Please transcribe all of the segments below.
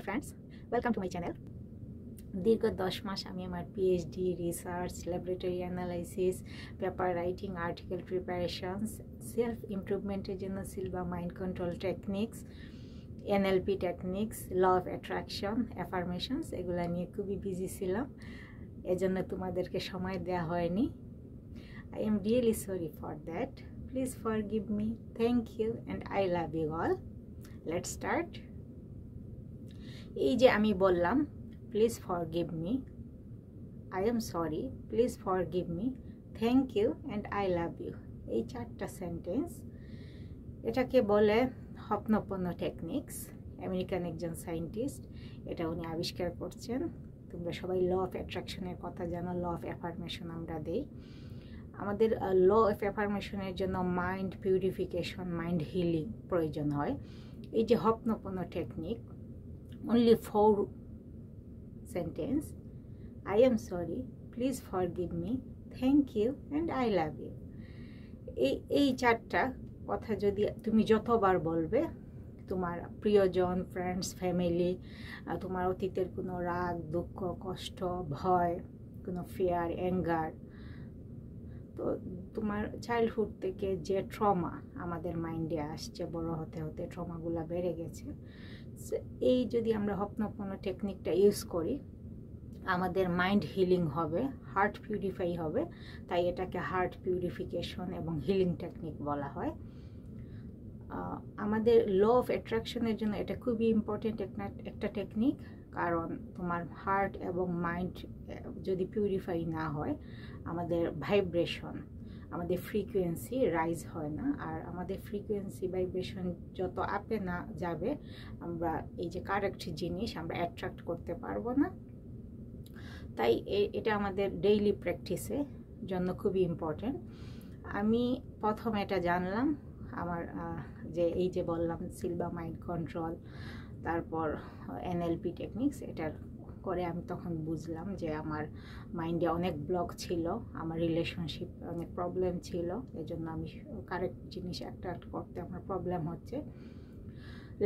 Friends, welcome to my channel. দীর্ঘ 10 মাস আমি আমার PhD, research, laboratory analysis, paper writing, article preparations, self ইমপ্রুভমেন্টের জন্য Silva mind control techniques, NLP techniques, law of attraction, affirmations এগুলো নিয়ে খুবই বিজি ছিলাম। এজন্য তোমাদেরকে সময় দেওয়া হয়নি। I am really sorry for that. Please forgive me. Thank you and I love you all. Let's start. এই যে আমি বললাম please forgive me, I am sorry, please forgive me, thank you and I love you, এই 4টা sentence, এটাকে বলে হপনপন্ন techniques. American একজন সায়েন্টিস্ট এটা উনি আবিষ্কার করছেন। তোমরা সবাই ল অফ অ্যাট্রাকশনের কথা জানো, ল অফ অ্যাফার্মেশন আমরা দেই। আমাদের ল অফ অ্যাফার্মেশনের জন্য মাইন্ড পিউরিফিকেশন, মাইন্ড হিলিং প্রয়োজন হয়। এই যে হপনপন্ন technique, only 4 sentence, I am sorry, please forgive me, thank you and I love you, এই 4টা কথা যদি তুমি যতবার বলবে, তোমার প্রিয়জন, ফ্রেন্ডস, ফ্যামিলি, তোমার অতীতের কোনো রাগ, দুঃখ, কষ্ট, ভয়, কোনো ফিয়ার, অ্যাঙ্গার, তো তোমার চাইল্ডহুড থেকে যে ট্রমা আমাদের মাইন্ডে আসছে, বড় হতে হতে ট্রমাগুলো বেড়ে গেছে, এই যদি আমরা হপনপন্ন টেকনিকটা ইউজ করি, আমাদের মাইন্ড হিলিং হবে, হার্ট পিউরিফাই হবে। তাই এটাকে হার্ট পিউরিফিকেশন এবং হিলিং টেকনিক বলা হয়। আমাদের ল অফ অ্যাট্রাকশনের জন্য এটা খুবই ইম্পর্টেন্ট একটা টেকনিক, কারণ তোমার হার্ট এবং মাইন্ড যদি পিউরিফাই না হয়, আমাদের ভাইব্রেশন, আমাদের ফ্রিকোয়েন্সি রাইজ হয় না। আর আমাদের ফ্রিকোয়েন্সি ভাইব্রেশন যত আপে না যাবে, আমরা এই যে কারেক্ট জিনিস আমরা অ্যাট্রাক্ট করতে পারবো না। তাই এটা আমাদের ডেইলি প্র্যাকটিসের জন্য খুবই ইম্পর্টেন্ট। আমি প্রথম এটা জানলাম আমার যে এই যে বললাম সিলভা মাইন্ড কন্ট্রোল, তারপর এনএলপি টেকনিক্স, এটার করে আমি তখন বুঝলাম যে আমার মাইন্ডে অনেক ব্লক ছিল, আমার রিলেশনশিপ অনেক প্রবলেম ছিল, এজন্য আমি কারেক্ট জিনিস অ্যাট্রাক্ট করতে আমার প্রবলেম হচ্ছে।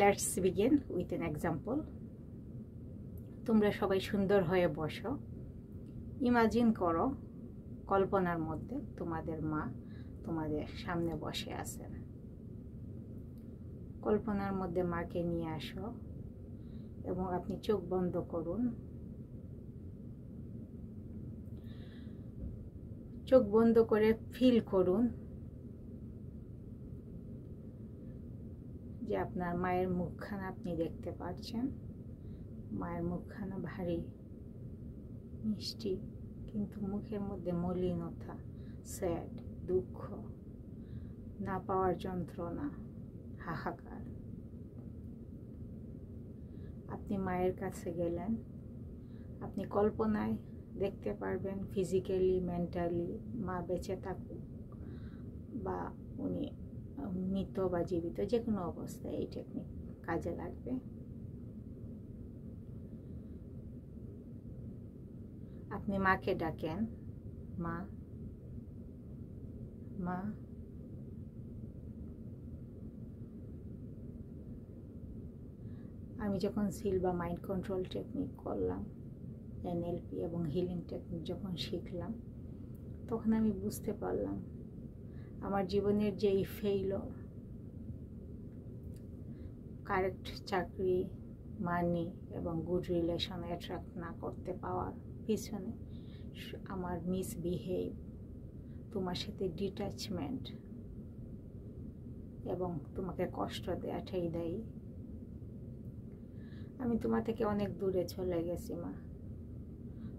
Let's begin with an example. তোমরা সবাই সুন্দর হয়ে বসো, ইমাজিন করো কল্পনার মধ্যে তোমাদের মা তোমাদের সামনে বসে আছেন। কল্পনার মধ্যে মাকে নিয়ে আসো এবং আপনি চোখ বন্ধ করুন। চোখ বন্ধ করে ফিল করুন যে আপনার মায়ের মুখখানা আপনি দেখতে পাচ্ছেন। মায়ের মুখখানা ভারী মিষ্টি, কিন্তু মুখের মধ্যে মলিনতা, স্যাড, দুঃখ, না পাওয়ার যন্ত্রণা, হাহাকার। আপনি মায়ের কাছে গেলেন, আপনি কল্পনায় দেখতে পারবেন ফিজিক্যালি, মেন্টালি মা বেঁচে থাকুক বা উনি মৃত বা জীবিত, যে কোনো অবস্থায় এই টেকনিক কাজে লাগবে। আপনি মাকে ডাকেন, মা, মা। আমি যখন সিলভা মাইন্ড কন্ট্রোল টেকনিক করলাম, এনএলপি এবং হিলিং টেকনিক যখন শিখলাম, তখন আমি বুঝতে পারলাম আমার জীবনের যে এই ফেইলিওর, কারেক্ট চাকরি, মানি এবং গুড রিলেশন অ্যাট্রাক্ট না করতে পাওয়ার পিছনে আমার মিসবিহেভ, তোমার সাথে ডিট্যাচমেন্ট এবং তোমাকে কষ্ট দেওয়াটাই দায়ী। আমি তোমার থেকে অনেক দূরে চলে গেছি মা,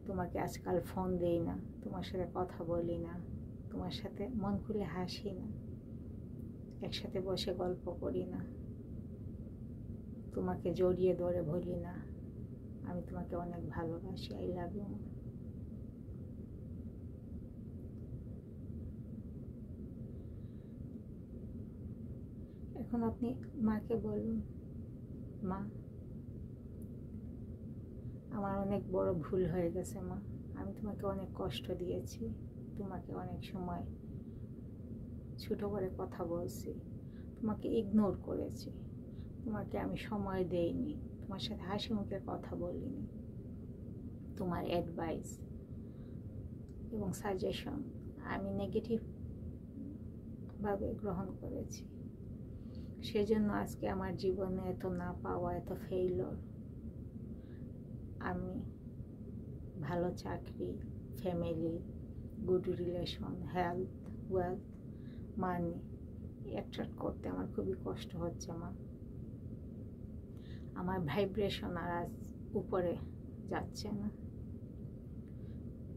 তোমাকে আজকাল ফোন দেই না, তোমার সাথে কথা বলি না, তোমার সাথে মন খুলে হাসি না, একসাথে বসে গল্প করি না, তোমাকে জড়িয়ে ধরে বলি না আমি তোমাকে অনেক ভালোবাসি, আই লাভ ইউ। এখন আপনি মাকে বলুন, মা, আমার অনেক বড় ভুল হয়ে গেছে মা, আমি তোমাকে অনেক কষ্ট দিয়েছি, তোমাকে অনেক সময় ছোট করে কথা বলছি, তোমাকে ইগনোর করেছি, তোমাকে আমি সময় দেইনি, তোমার সাথে হাসি মুখে কথা বলিনি। তোমার অ্যাডভাইস এবং সাজেশন আমি নেগেটিভভাবে গ্রহণ করেছি। সেজন্য আজকে আমার জীবনে এত না পাওয়া, এত ফেইলর। আমি ভালো চাকরি, family, good relation, health, wealth, money attract করতে আমার খুবই কষ্ট হচ্ছে মা। আমার ভাইব্রেশন আর আজ উপরে যাচ্ছে না।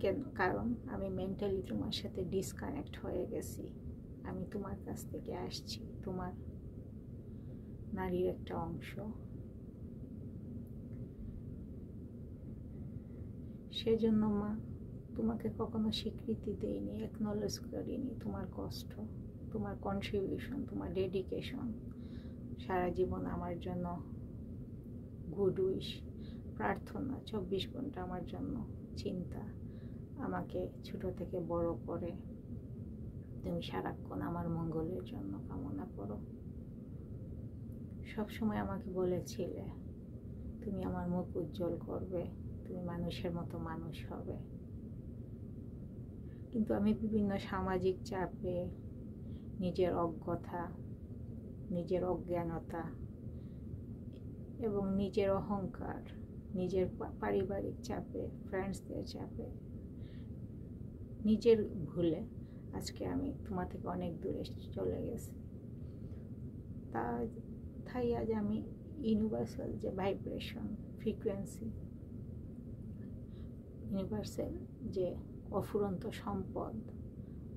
কেন? কারণ আমি মেন্টালি তোমার সাথে ডিসকানেক্ট হয়ে গেছি। আমি তোমার কাছ থেকে আসছি, তোমার নারীর একটা অংশ। সেজন্য মা তোমাকে কখনো স্বীকৃতি দেইনি, অ্যাকনলেজ করিনি তোমার কষ্ট, তোমার কন্ট্রিবিউশন, তোমার ডেডিকেশন, সারা জীবন আমার জন্য গুড উইশ, প্রার্থনা, 24 ঘন্টা আমার জন্য চিন্তা, আমাকে ছোট থেকে বড় করে তুমি সারাক্ষণ আমার মঙ্গলের জন্য কামনা করো। সবসময় আমাকে বলেছিলে তুমি আমার মুখ উজ্জ্বল করবে, তুমি মানুষের মতো মানুষ হবে। কিন্তু আমি বিভিন্ন সামাজিক চাপে, নিজের অজ্ঞতা, নিজের অজ্ঞানতা এবং নিজের অহংকার, নিজের পারিবারিক চাপে, ফ্রেন্ডসদের চাপে, নিজের ভুলে আজকে আমি তোমার থেকে অনেক দূরে চলে গেছি। তাই আজ আমি ইউনিভার্সাল যে ভাইব্রেশন, ফ্রিকোয়েন্সি, ইউনিভার্সাল যে অফুরন্ত সম্পদ,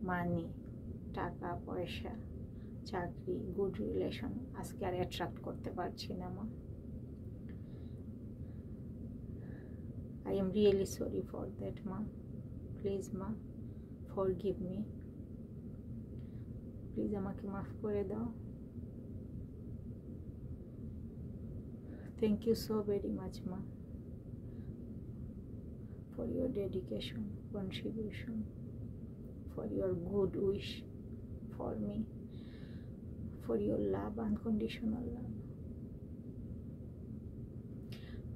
মানি, টাকা পয়সা, চাকরি, গুড রিলেশন আজকে আর অ্যাট্রাক্ট করতে পারছি না মা। I am really sorry for that মা। প্লিজ মা, forgive me, প্লিজ আমাকে মাফ করে দাও। Thank you so very much ma for your dedication, contribution, for your good wish for me, for your love, unconditional love.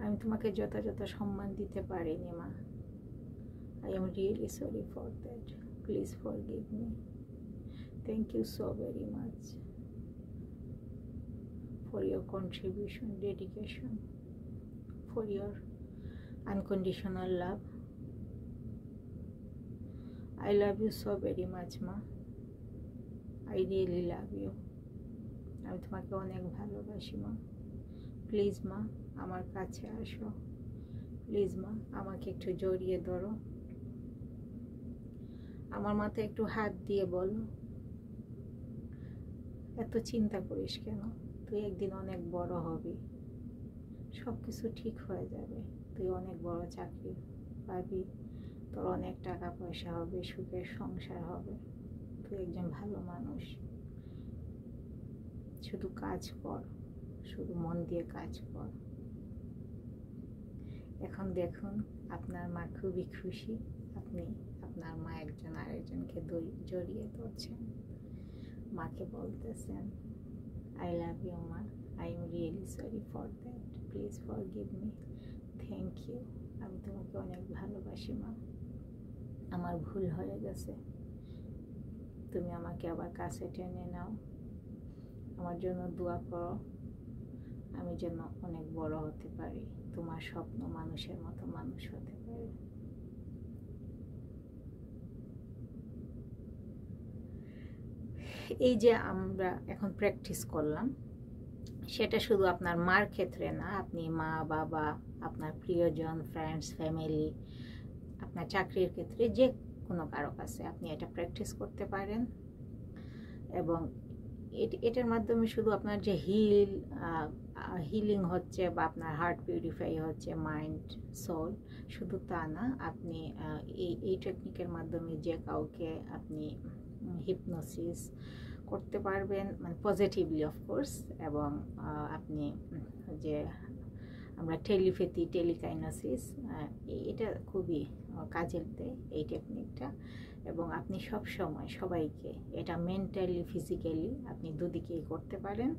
আমি তোমাকে যথাযথ সম্মান দিতে পারিনি মা। I am really sorry for that. Please forgive me. Thank you so very much for your contribution, dedication, for your unconditional love. I love you so very much ma. I really love you. আমি তোমাকে অনেক ভালোবাসি মা। Please মা আমার কাছে আসো, please মা আমাকে একটু জড়িয়ে ধরো, আমার মাথায় একটু হাত দিয়ে বলো এত চিন্তা করিস কেন, তুই একদিন অনেক বড় হবি, সব কিছু ঠিক হয়ে যাবে, তুই অনেক বড় চাকরি পাবি, তোর অনেক টাকা পয়সা হবে, সুখের সংসার হবে, তুই একজন ভালো মানুষ, শুধু কাজ কর, শুধু মন দিয়ে কাজ কর। এখন দেখুন আপনার মা খুবই খুশি, আপনি আপনার মা একজন আরেকজনকে জড়িয়ে ধরছেন, মাকে বলতেছেন আই লাভ ইউ মা, I am really sorry for that, please forgive me, thank you, আমি তোমাকে অনেক ভালোবাসি মা, আমার ভুল হয়ে গেছে, তুমি আমাকে আবার কাছে টেনে নাও, আমার জন্য দোয়া করো, আমি যেন অনেক বড় হতে পারি, তোমার স্বপ্ন মানুষের মতো মানুষ হতে পারি। এই যে আমরা এখন প্র্যাকটিস করলাম, সেটা শুধু আপনার মার ক্ষেত্রে না, আপনি মা বাবা, আপনার প্রিয়জন, ফ্রেন্ডস, ফ্যামিলি, আপনার চাকরির ক্ষেত্রে যে কোনো কারো কাছে আপনি এটা প্র্যাকটিস করতে পারেন। এবং এটার মাধ্যমে শুধু আপনার যে হিলিং হচ্ছে বা আপনার হার্ট পিউরিফাই হচ্ছে, মাইন্ড, সোল, শুধু তা না, আপনি এই টেকনিকের মাধ্যমে যে কাউকে আপনি হিপনোসিস করতে পারবেন, মানে পজিটিভলি অফকোর্স, এবং আপনি যে আমরা টেলিপ্যাথি, টেলিকাইনেসিস, এটা খুবই কাজের দেয় এই টেকনিকটা। এবং আপনি সব সময় সবাইকে এটা মেন্টালি ফিজিক্যালি আপনি দুদিকেই করতে পারেন।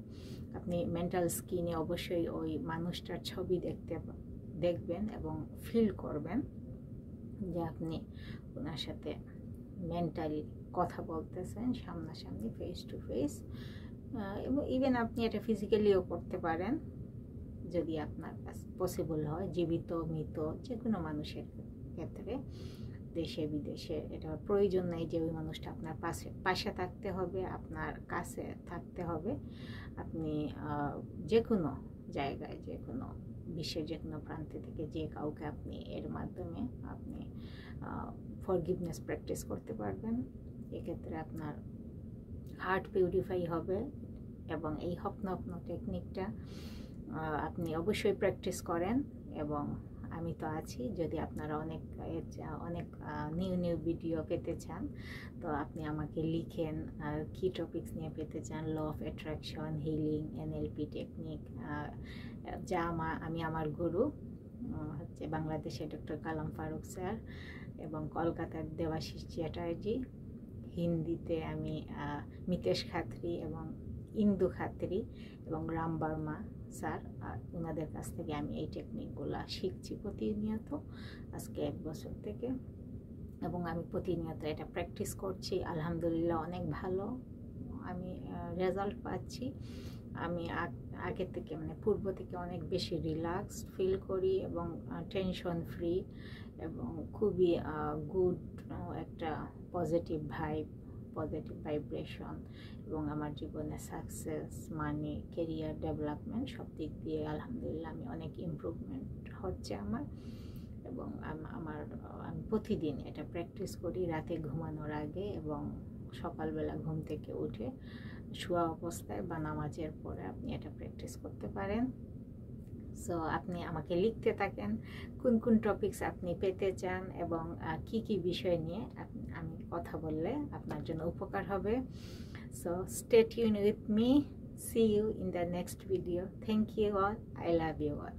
আপনি মেন্টাল স্কিনে অবশ্যই ওই মানুষটার ছবি দেখবেন এবং ফিল করবেন যে আপনি ওনার সাথে মেন্টালি কথা বলতেছেন, সামনাসামনি, ফেস টু ফেস। এবং ইভেন আপনি এটা ফিজিক্যালিও করতে পারেন যদি আপনার কাছে পসিবল হয়, জীবিত মৃত যে কোনো মানুষের ক্ষেত্রে, দেশে বিদেশে। এটা প্রয়োজন নেই যে ওই মানুষটা আপনার পাশে থাকতে হবে, আপনার কাছে থাকতে হবে। আপনি যে কোনো জায়গায়, যে কোনো বিশ্বের যে কোনো প্রান্তে থেকে যে কাউকে আপনি এর মাধ্যমে আপনি ফরগিভনেস প্র্যাকটিস করতে পারবেন। এক্ষেত্রে আপনার হার্ট পিউরিফাই হবে। এবং এই হপন টেকনিকটা আপনি অবশ্যই প্র্যাকটিস করেন। এবং আমি তো আছি, যদি আপনারা অনেক নিউ ভিডিও পেতে চান তো আপনি আমাকে লিখেন কি টপিকস নিয়ে পেতে চান। Law of attraction, healing, NLP technique, যা আমি আমার গুরু হচ্ছে বাংলাদেশে ডক্টর কালাম ফারুক স্যার, এবং কলকাতার দেবাশিস চ্যাটার্জি, হিন্দিতে আমি মিতেশ খাত্রি এবং ইন্দু খাত্রি এবং রাম বর্মা স্যার, ওনাদের কাছ থেকে আমি এই টেকনিকগুলো শিখছি প্রতিনিয়ত আজকে 1 বছর থেকে। এবং আমি প্রতিনিয়ত এটা প্র্যাকটিস করছি। আলহামদুলিল্লাহ অনেক ভালো আমি রেজাল্ট পাচ্ছি। আমি আগের থেকে পূর্ব থেকে অনেক বেশি রিল্যাক্সড ফিল করি এবং টেনশন ফ্রি এবং খুবই গুড একটা পজিটিভ ভাইব্রেশন। এবং আমার জীবনে সাকসেস, মানি, কেরিয়ার ডেভেলপমেন্ট সব দিক দিয়ে আলহামদুলিল্লাহ আমি অনেক ইমপ্রুভমেন্ট হচ্ছে আমার। এবং আমি প্রতিদিন এটা প্র্যাকটিস করি রাতে ঘুমানোর আগে এবং সকালবেলা ঘুম থেকে উঠে শোয়া অবস্থায় বা নামাজের পরে আপনি এটা প্র্যাকটিস করতে পারেন। সো আপনি আমাকে লিখতে থাকেন কোন কোন টপিকস আপনি পেতে চান এবং কি বিষয় নিয়ে আমি কথা বললে আপনার জন্য উপকার হবে। So stay tune with me, see you in the next video. Thank you all, I love you all.